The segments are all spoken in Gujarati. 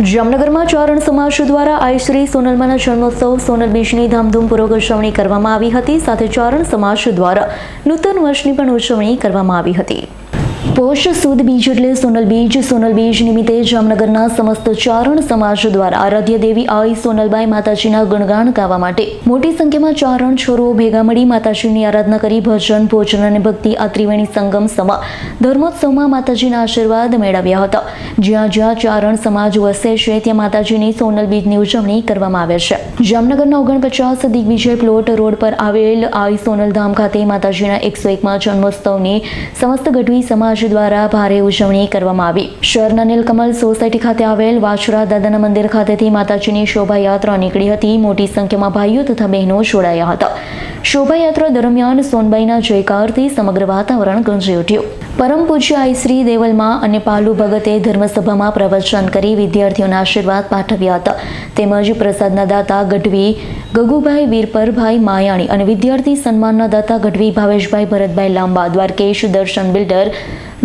જામનગરમાં ચારણ સમાજ દ્વારા આઈ શ્રી સોનલમાના જન્મોત્સવ સોનલ બીજની ધામધૂમપૂર્વક ઉજવણી કરવામાં આવી હતી। સાથે ચારણ સમાજ દ્વારા નૂતન વર્ષની પણ ઉજવણી કરવામાં આવી હતી। પોષ સુદ બીજ એટલે સોનલ બીજ નિમિત્તે જામનગરના સમસ્ત ચારણ સમાજ દ્વારા આરાધ્ય દેવી આઈ સોનલબાઈ માતાજીના ગુણગાન ગાવા માટે મોટી સંખ્યામાં ચારણ છોરો ભેગા મળી માતાજીની આરાધના કરી ભજન ભોજન અને ભક્તિ આ ત્રિવેણી સંગમ સમા ધર્મોત્સવમાં માતાજીના આશીર્વાદ મેળવ્યા હતા। જ્યાં જ્યાં ચારણ સમાજ વસે છે ત્યાં માતાજીની સોનલ બીજની ઉજવણી કરવામાં આવે છે। જામનગરના 49 દિગ્વિજય પ્લોટ રોડ પર આવેલ આઈ સોનલ ધામ ખાતે માતાજીના 101મા જન્મોત્સવની સમસ્ત ગઢવી સમાજ દ્વારા ભારે ઉજવણી કરવામાં આવી। શહેરના નીલકમલ સોસાયટી ખાતે આવેલ વાછરા દાદાના મંદિર ખાતેથી માતાજીની શોભાયાત્રા નીકળી હતી। મોટી સંખ્યામાં ભાઈઓ તથા બહેનો જોડાયા હતા। શોભાયાત્રા દરમિયાન સોનબાઈના જયકારથી સમગ્ર વાતાવરણ ગુંજી ઉઠ્યું। પરમ પૂજ્ય આઈ શ્રી દેવલમાં અને પાલુ ભગતે ધર્મસભામાં પ્રવચન કરી વિદ્યાર્થીઓના આશીર્વાદ પાઠવ્યા હતા। તેમજ પ્રસાદના દાતા ગઢવી ગગુભાઈ વીરપરભાઈ માયાણી અને વિદ્યાર્થી સન્માનના દાતા ગઢવી ભાવેશભાઈ ભરતભાઈ લાંબા દ્વારકેશ દર્શન બિલ્ડર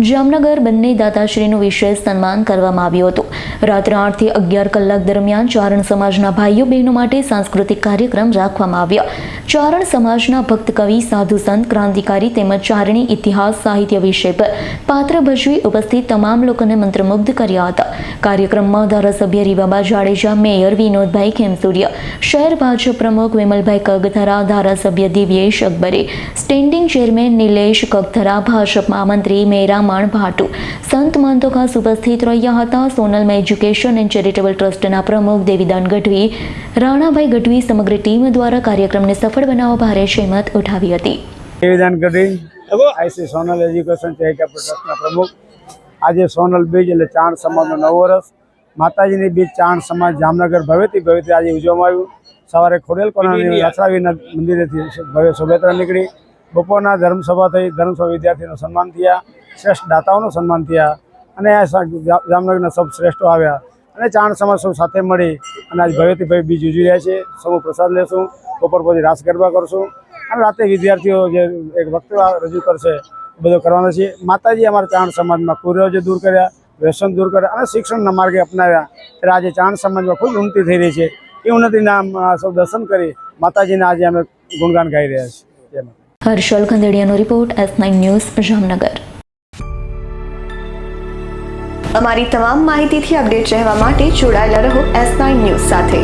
જામનગર બંને દાતાશ્રીનું વિશેષ સન્માન કરવામાં આવ્યું હતું। રાત્રે 8 થી 11 કલાક દરમિયાન ચારણ સમાજના ભાઈઓ બહેનો માટે સાંસ્કૃતિક કાર્યક્રમ રાખવામાં આવ્યા। ચારણ સમાજના ભક્ત કવિ સાધુ સંત ક્રાંતિકારી તેમજ ચારણી ઇતિહાસ સાહિત્ય વિષય પર પાત્ર ભજવી ઉપસ્થિત તમામ લોકોને મંત્રમુગ્ધ કર્યા હતા। કાર્યક્રમમાં ધારાસભ્ય રીવાબા જાડેજા, મેયર વિનોદભાઈ ખેમસુરિયા, શહેર ભાજપ પ્રમુખ વિમલભાઈ કગથરા, ધારાસભ્ય દિવ્યેશ અકબરે, સ્ટેન્ડિંગ ચેરમેન નિલેશ કગથરા, ભાજપ મહામંત્રી મેરા ભાટુ, સંત મહંતો ખાસ ઉપસ્થિત રહ્યા હતા। સોનલ એજ્યુકેશન એન્ડ ચેરિટેબલ ટ્રસ્ટના પ્રમુખ દેવીદાન ગઢવી, રાણાભાઈ ગઢવી સમગ્ર ટીમ દ્વારા કાર્યક્રમને સફળ બનાવવા ભારે જહેમત ઉઠાવી હતી। Devidan Gadhvi IC Sonal education charitable ટ્રસ્ટના પ્રમુખ। આજે સોનલ બીજ એટલે ચારણ સમાજનું 9 વર્ષ માતાજીની બીજ ચારણ સમાજ જામનગર ભવ્યથી આજે ઉજવવામાં આવ્યું। સવારે ખોડેલ કોલોની અથડાવીના મંદિરેથી ભવ્ય શોભાયાત્રા નીકળી। બપોરના ધર્મસભા થઈ, ધર્મસભા વિદ્યાર્થીઓનું સન્માન થયા, શ્રેષ્ઠ દાતાઓનું સન્માન થયા અને જામનગરના સૌ શ્રેષ્ઠો આવ્યા અને ચારણ સમાજ સૌ સાથે મળી અને આજ ભવ્યથી ભવ્ય બીજ ઉજવી રહ્યા છે। સૌ પ્રસાદ લેશું, બપોર પછી રાસ ગરબા કરશું અને રાતે વિદ્યાર્થીઓ જે એક વક્તવ્ય રજૂ કરશે એ બધું કરવાનો છે। માતાજી અમારા ચારણ સમાજમાં કુરિવાજો દૂર કર્યા, વ્યસન દૂર કર્યા અને શિક્ષણના માર્ગે અપનાવ્યા ત્યારે આજે ચારણ સમાજમાં ખૂબ ઉન્નતિ થઈ રહી છે। એ ઉન્નતિના સૌ દર્શન કરી માતાજીના આજે અમે ગુણગાન ગાઈ રહ્યા છીએ। હર્ષલ ખંદેડિયાનો રિપોર્ટ, S9 ન્યૂઝ, જામનગર। અમારી તમામ માહિતીથી અપડેટ રહેવા માટે જોડાયેલા રહો S9 ન્યૂઝ સાથે।